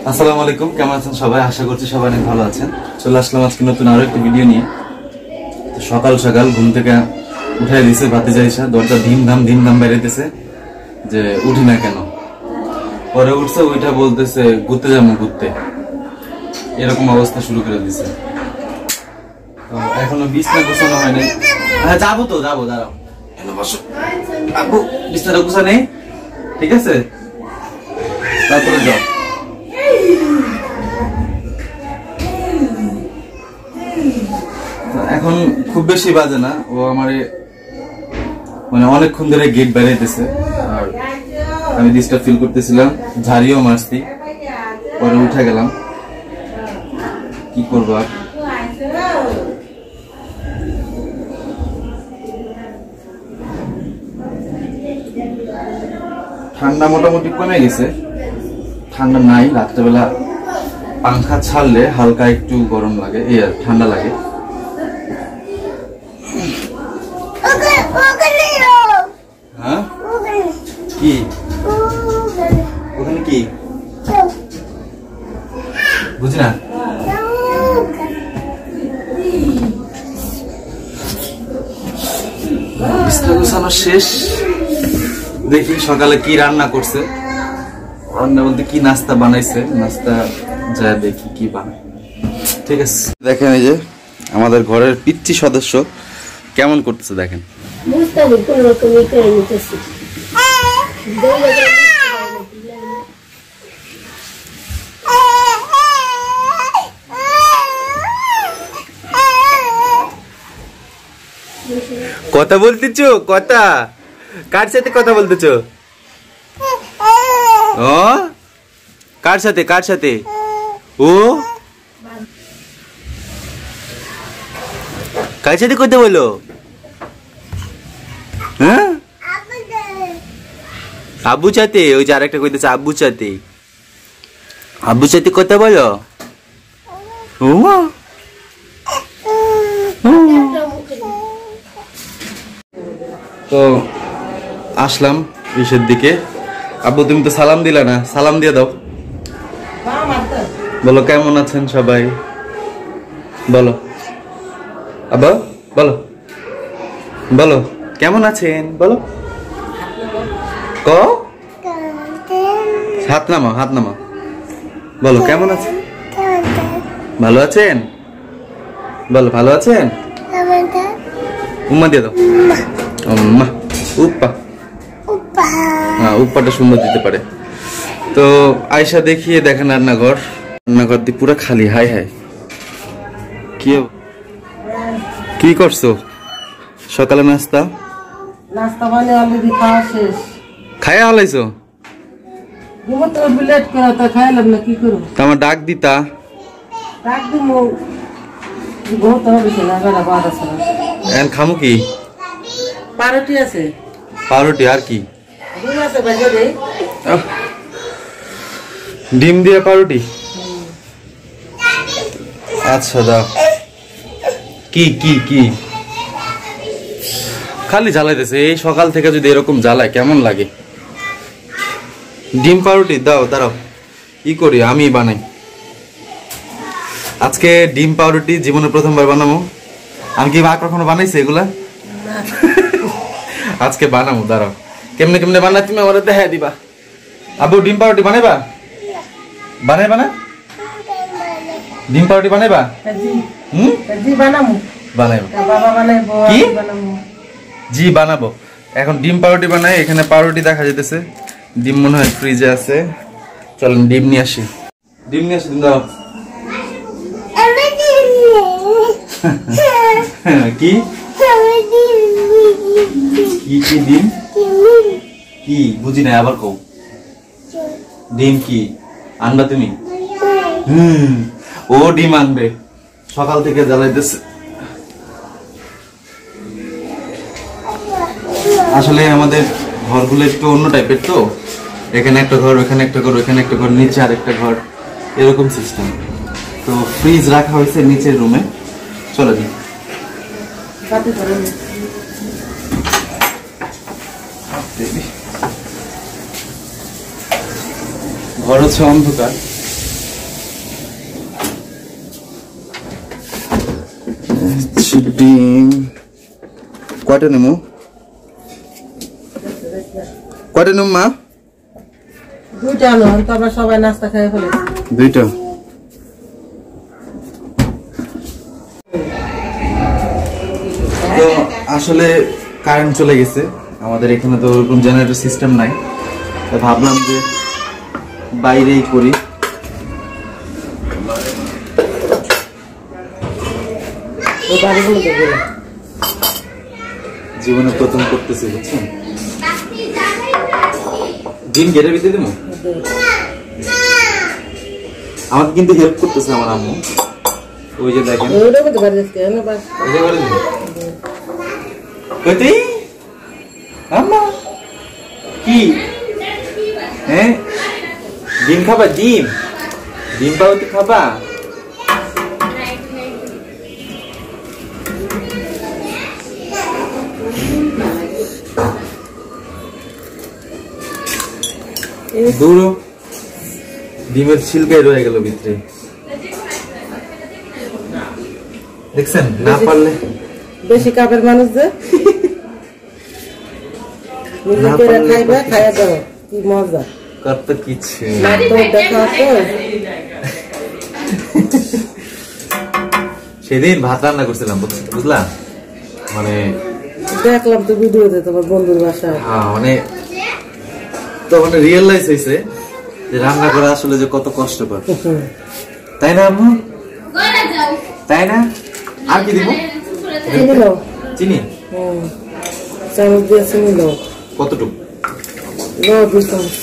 আসসালামু আলাইকুম, কেমন আছেন সবাই? আশা করছি সবাই অনেক ভালো আছেন। চলে আসলাম আজকে নতুন আরো একটা ভিডিও নিয়ে। সকাল সকাল ঘুম থেকে উঠাই দিছে ভাতিজা এসে, দরজা ধিম ধাম বেড়াইতেছে যে উঠি না কেন। পরে উঠছে, ওইটা বলতেছে ঘুরতে যাবো ঘুরতে, এরকম অবস্থা শুরু করে দিছে। তো এখনো বিছনা গোছানো হয় নাই। হ্যাঁ যাবো তো, যাবো, দাঁড়াও, বসো আব্বু, বিছনাটা গোছা নেই, ঠিক আছে? তারপরে যাও। এখন খুব বেশি বাজে না, ও আমারে মানে অনেকক্ষণ ধরে গেট বেড়াইতেছে আর আমি ডিস্টার্ব ফিল করতেছিলাম, ঝাড়িও মারছি, পরে উঠে গেলাম। কি করবো আর। ঠান্ডা মোটামুটি কমে গেছে, ঠান্ডা নাই। রাত্রেবেলা পাংখা ছাড়লে হালকা একটু গরম লাগে, এই আর ঠান্ডা লাগে। হ্যাঁ কি ওখানে কি বুঝি না। বিছানা গোছানো শেষ। দেখি সকালে কি রান্না করছে, রান্না বলতে কি নাস্তা বানাইছে, নাস্তা যা দেখি কি বানায়। ঠিক আছে, দেখেন এই যে আমাদের ঘরের পিচ্চি সদস্য কেমন করতেছে দেখেন। কথা বলতেছো? কথা কার সাথে কথা বলতেছো? ও কার সাথে? কার সাথে? ও কার সাথে কথা বলো? হ্যাঁ আব্বু সাথে। ওই যে আরেকটা কইতেছে আব্বু সাথে। আব্বু সাথে কথা বলো। ও তো আসলাম ইসের দিকে। আব্বু তুমি তো সালাম দিলা না, সালাম দিয়ে দাও। বলো কেমন আছেন সবাই, বলো আব্বা, বলো বলো কেমন আছেন, বলো। ক হাত নামাও, হাত নামাও, বলো কেমন আছেন, ভালো আছেন, বলো ভালো আছেন। উম্মা দিয়ে দাও। উম্মা উপ্পা, হ্যাঁ উপ্পাটা সুন্দর দিতে পারে। তো আয়সা দেখিয়ে দেখেন রান্নাঘর, রান্নাঘর দিয়ে পুরো খালি। হাই হাই, কি করছো? সকালে নাস্তা নাস্তা মানে অলরেডি খাওয়া শেষ। খাইয়া হালাইছো? ঘুমোতে উঠবি লেট করে, তো খাইলাম না, কি করবো? আমার ডাক দিতা। ডাক দিমু, ঘুমোতে হবে না, বেলা 12 সময়। এখন খামু কি? পাউরুটি আছে, পাউরুটি আর কি? ডিম আছে ভেজে দেই। ডিম দিয়ে পাউরুটি? আচ্ছা দাও। কি কি কি খালি জ্বালাইতেছে, এই সকাল থেকে যদি এরকম জ্বালায় কেমন লাগে। ডিম পাউরুটি দাও, দাঁড়াও ই করি, আমি বানাই আজকে ডিম পাউরুটি। জীবনে প্রথমবার বানাবো আমি। কি মা কখনো বানাইছে এগুলা? আজকে বানাবো, দাঁড়াও। কেমনে কেমনে বানাই তুমি আমার দেখা দিবা। আব্বু ডিম পাউরুটি বানাইবা? বানাইবা না? ডিম পাউরুটি বানাইবা? জি বানামু, বানাইবো। বাবা বানাইবো, কি বানামু? জি বানাবো। এখন ডিম পাউরুটি বানাই। এখানে পাউরুটি দেখা যেতেছে, ডিম মনে হয় ফ্রিজে আছে। চলেন ডিম নিয়ে আসি। ডিম নিয়ে আসি, ডিম দাও। কি কি কি ডিম কি বুঝি না, আবার কও। ডিম কি আনবা তুমি? ও ডিম আনবে, সকাল থেকে জ্বালাইতেছে। আসলে আমাদের ঘরগুলো একটু অন্য টাইপের, তো এখানে একটা ঘর, ওখানে একটা ঘর, ওখানে একটা ঘর, নিচে আরেকটা ঘর, এরকম সিস্টেম। তো ফ্রিজ রাখা হয়েছে নিচের রুমে। চলে দিই। ঘর হচ্ছে অন্ধকার, ডিম কয়টা নেবো? কয়টা নেব মা? দুইটা আনো, তো আমরা সবাই নাস্তা খেয়ে ফেলেছি। দুইটা। তো আসলে কারেন্ট চলে গেছে, আমাদের এখানে তো ওরকম জেনারেটর সিস্টেম নাই, তো ভাবলাম যে বাইরেই করি। জীবনে প্রথম করতেছি, বুঝছেন? ডিম গেটের ভিতরে দেবো। আমাকে কিন্তু হেল্প করতেছে আমার আম্মু, ওই যে দেখেন। আম্মা কি হ্যাঁ ডিম খাবা? ডিম ডিম পাউতি খাবা? দূর ডিমের ছিলকাই রয়ে গেল ভিতরে, দেখছেন? না পারলে বেশি কাপের মানুষ যে খাইবে, খাইয়া যাও, কি মজা কত কিছু দেখা। সেদিন ভাত রান্না করছিলাম, বুঝলা? মানে দেখলাম তো ভিডিওতে তোমার বন্ধুর বাসায়। হ্যাঁ, মানে তো মানে রিয়েলাইজ হয়েছে যে রান্না করা আসলে যে কত কষ্টকর, তাই না আম্মু? তাই না? আর কি দিব? চিনি নাও। চিনি? চামচ দিয়ে চিনি নাও। কতটুকু? 2 চামচ।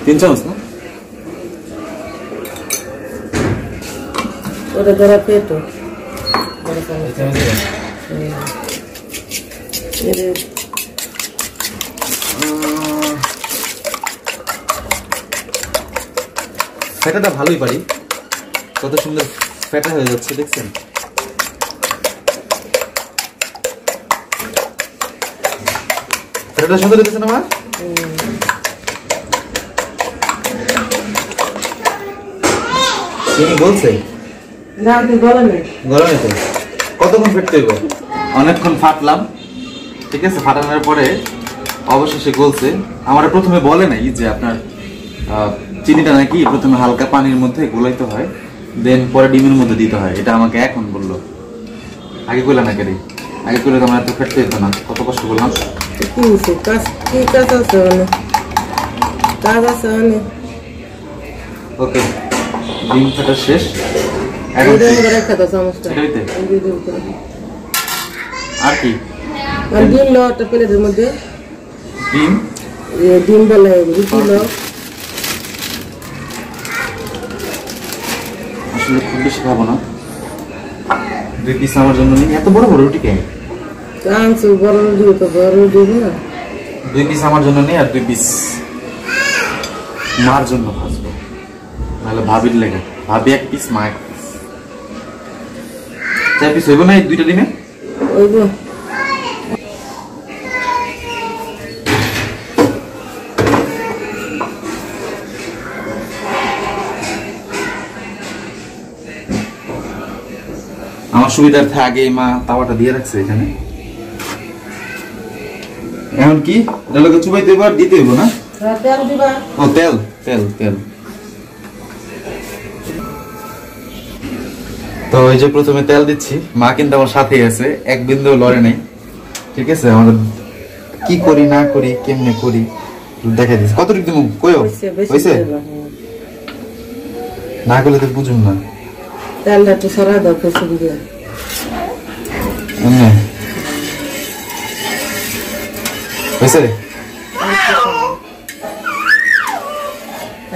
তিন চামচ না? ওটা ধরা পেটো ফেটাটা ভালোই পারি, কত সুন্দর ফেটা হয়ে যাচ্ছে, দেখছেন? ফেটাটা সুন্দর হয়েছে না মা? চিনি বলছে গরমে তো কতক্ষণ ফেটতে হইব? অনেকক্ষণ ফাটলাম, ঠিক আছে? ফাটানোর পরে অবশেষে গলছে। আমার প্রথমে বলে নাই যে আপনার চিনিটা নাকি প্রথমে হালকা পানির মধ্যে গোলাইতে হয়, দেন পরে ডিমের মধ্যে দিতে হয়। এটা আমাকে এখন বললো, আগে কইলা না কেন? আগে কইলে তো আমার এত ফেটতে হতো না, কত কষ্ট করলাম। ওকে, ডিম ফেটা শেষ। আর কি ডিম লো একটা প্লেটের মধ্যে, ডিম ডিম বলে রুটি লো। আসলে খুব বেশি খাবো না, 2 পিস আমার জন্য নিই। এত বড় বড় রুটি কে? বড় রুটি তো বড় রুটি না, 2 পিস আমার জন্য নিই আর 2 পিস মার জন্য ভাজবো, নাহলে ভাবির লেগে। ভাবি 1 পিস, মা 1 পিস, 4 পিস হইব না এই 2টা ডিমে? হইব। আমার সুবিধার্থে আগে মা তাওয়াটা দিয়ে রাখছে এখানে। এখন কি এটাকে চুবাইতে হইব আর দিতে হইব না? তেল দিবা। ও তেল তেল তেল। তো এই যে প্রথমে তেল দিচ্ছি, মা কিন্তু আমার সাথেই আছে, এক বিন্দু লড়ে নাই, ঠিক আছে? আমরা কি করি না করি, কেমনে করি দেখা দিচ্ছি। কতটুকু দিব কইও? হইছে? না করলে তো বুঝুন না। তেলটা একটু সরা দাও খুশি দিয়ে। হইছে?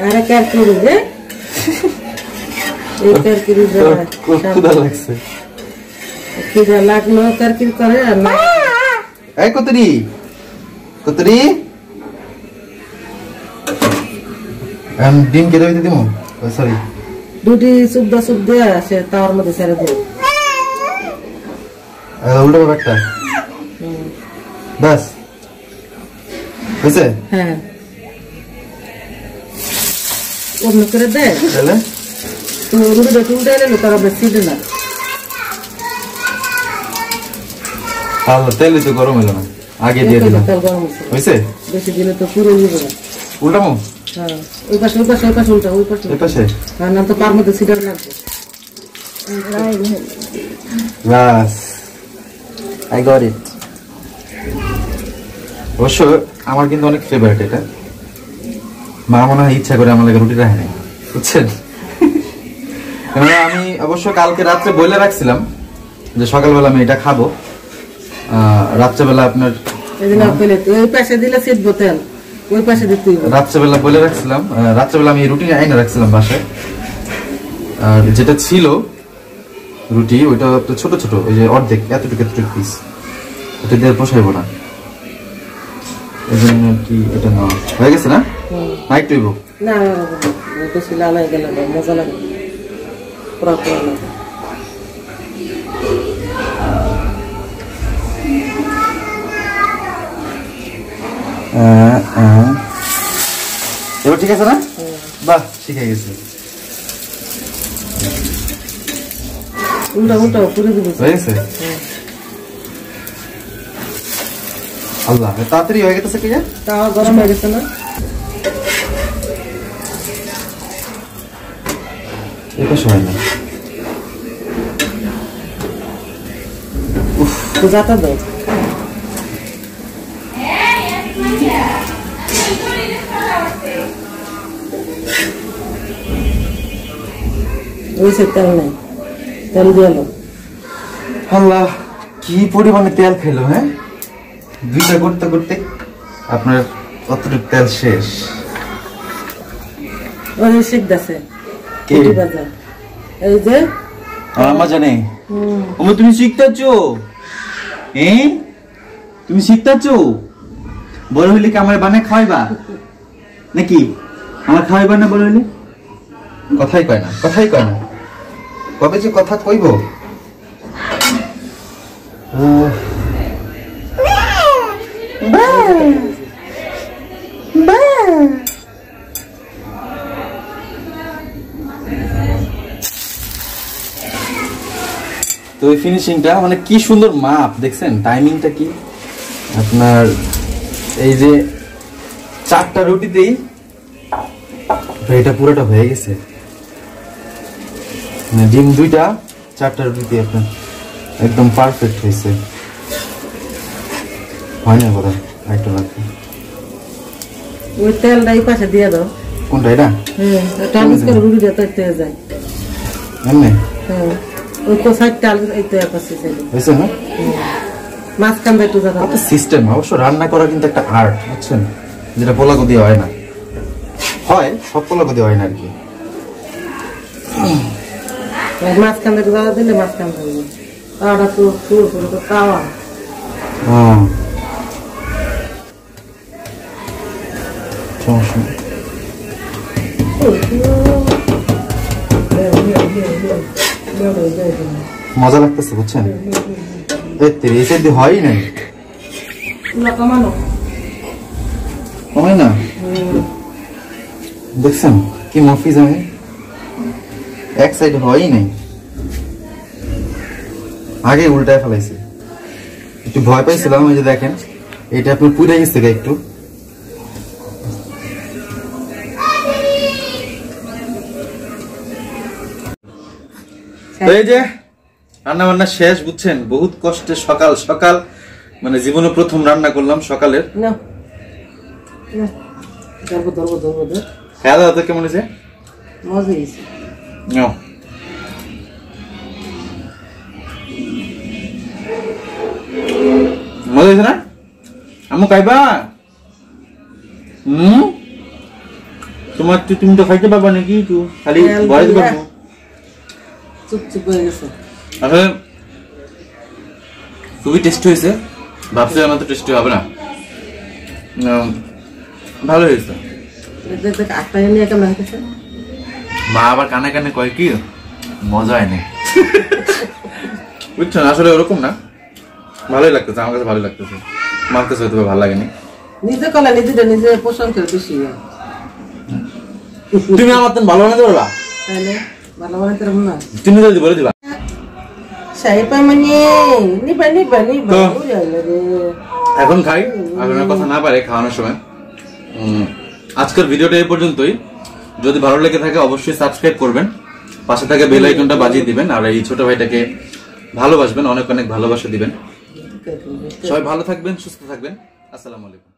আরে কারকিরি রে, এই কারকিরি ক্ষুধা লাগছে, খিদা লাগলো কারকিরি করে আর না। এই কতরি কতরি ডিম কেটে দিতে দিব। সরি, দুটি সুদ্ধা সুদ্ধা সে তাওয়ার মধ্যে ছেড়ে দেব। উল্টো ব্যাপারটা বাস হয়েছে। হ্যাঁ, অন্য করে দে তাহলে তো রুটিটা তুলতে এলে তারা বেশি দিন না আল্লাহ তেলই তো গরম হলো না আগে দিয়ে দিলাম তেল গরম হচ্ছে হয়েছে বেশি দিলে তো পুরো যাবে না উল্টামো হ্যাঁ ওই পাশে উল্টা ওই পাশে এই পাশে হ্যাঁ না তো পার মধ্যে সিডার লাগবে বাস আই গট ইট অবশ্য আমার কিন্তু অনেক ফেভারিট এটা মা মনে হয় ইচ্ছা করে আমার লাগে রুটি রাখে নাই বুঝছেন কেননা আমি অবশ্য কালকে রাত্রে বলে রাখছিলাম যে সকালবেলা আমি এটা খাবো রাত্রেবেলা আপনার ওই পাশে দিলে সিটবো তেল ওই পাশে দিতে রাত্রেবেলা বলে রাখছিলাম রাত্রেবেলা আমি রুটি আইনে রাখছিলাম বাসায় আর যেটা ছিল রুটি ওইটা তো ছোট ছোট ওই যে অর্ধেক এতটুকু পিস ওটা দিয়ে পোষাইবো না এই জন্য কি এটা নেওয়া হয়ে গেছে না না একটু না বেশি লাল হয়ে গেলে মজা লাগে পুরা পুরা লাগে এবার ঠিক আছে না বাহ ঠিক আছে উল্টা পুরো দিব হয়ে গেছে আল্লাহ তাড়াতাড়ি হয়ে গেছে কি তাও গরম হয়ে গেছে না এটা সময় না তো যাতা দাও ওইসে তেল নাই তেল দিয়ে আল্লাহ কি পরিমাণে তেল খেলো হ্যাঁ দুইটা করতে করতে আপনার কতটুকু তেল শেষ ওই শিখতেছে কে এই যে আমার জানে তুমি শিখতেছো তুমি শিখতেছো বড় হইলে কি আমার বানায় খাওয়াইবা নাকি আমার খাওয়াইবা না বড় হইলে কথাই কয় না কবে যে কথা কইব তো এই ফিনিশিংটা মানে কি সুন্দর মাপ দেখছেন টাইমিংটা কি আপনার এই যে 4টা রুটিতেই এটা পুরোটা হয়ে গেছে মানে ডিম 2টা 4টা রুটিতে আপনার একদম পারফেক্ট হয়েছে হয় না কথা আরেকটু লাগবে ওই তেলটা এই পাশে দিয়ে দাও কোনটা এটা টাইমিস করে রুটি দিতে যায় এমনি হ্যাঁ ওই তো সাইডটা এই তো পাশে হয়েছে না মাঝখান দিয়ে একটু দাও একটা সিস্টেম অবশ্য রান্না করা কিন্তু একটা আর্ট বুঝছেন যেটা পোলাগো দিয়ে হয় না হয় সব পোলাগো দিয়ে হয় না আর কি মাঝখান দিয়ে দাও দিলে মাঝখান থাকবে তাওয়াটা তো পুরো তো তাওয়া সমস্যা মজা লাগতেছে বুঝছেন এই সাইড দিয়ে হয়ই নাই কমাই না দেখছেন কি মফিজ আমি এক সাইড হয়ই নাই আগে উল্টায় ফেলাইছি একটু ভয় পাইছিলাম ওই যে দেখেন এটা আপনার পুড়ে গেছে একটু এই যে রান্না বান্না শেষ বুঝছেন বহুত কষ্টে সকাল সকাল মানে জীবনে প্রথম রান্না করলাম সকালের খাওয়া দাওয়া তো কেমন হয়েছে মজা হয়েছে মজা হয়েছে না আমু খাইবা তোমার তুমি তো খাইতে পারবা নাকি খালি ঘরে পারবো চুপচুপ হয়ে গেছে আসলে খুবই টেস্টি হয়েছে ভাবছি আমার তো টেস্টি হবে না ভালো হয়েছে মা আবার কানে কানে কয় কি মজা হয় না বুঝছেন আসলে ওরকম না ভালোই লাগতেছে আমার কাছে ভালোই লাগতেছে মার কাছে হয়তো ভালো লাগেনি নিজে কলা নিজে নিজে পোষণ করে বেশি তুমি আমার তো ভালো বানাতে পারবা তাহলে ভালো বানাতে পারবো না তুমি যদি বলে দিবা সাই পাইমানি নিবা তো, ওরে আল্লাহ রে এখন খাই এখন আর কথা না পারে খাওয়ানোর সময় আজকের ভিডিওটা এই পর্যন্তই যদি ভালো লেগে থাকে অবশ্যই সাবস্ক্রাইব করবেন পাশে থাকা বেল আইকনটা বাজিয়ে দিবেন আর এই ছোট ভাইটাকে ভালোবাসবেন অনেক অনেক ভালোবাসা দিবেন সবাই ভালো থাকবেন সুস্থ থাকবেন আসসালামু আলাইকুম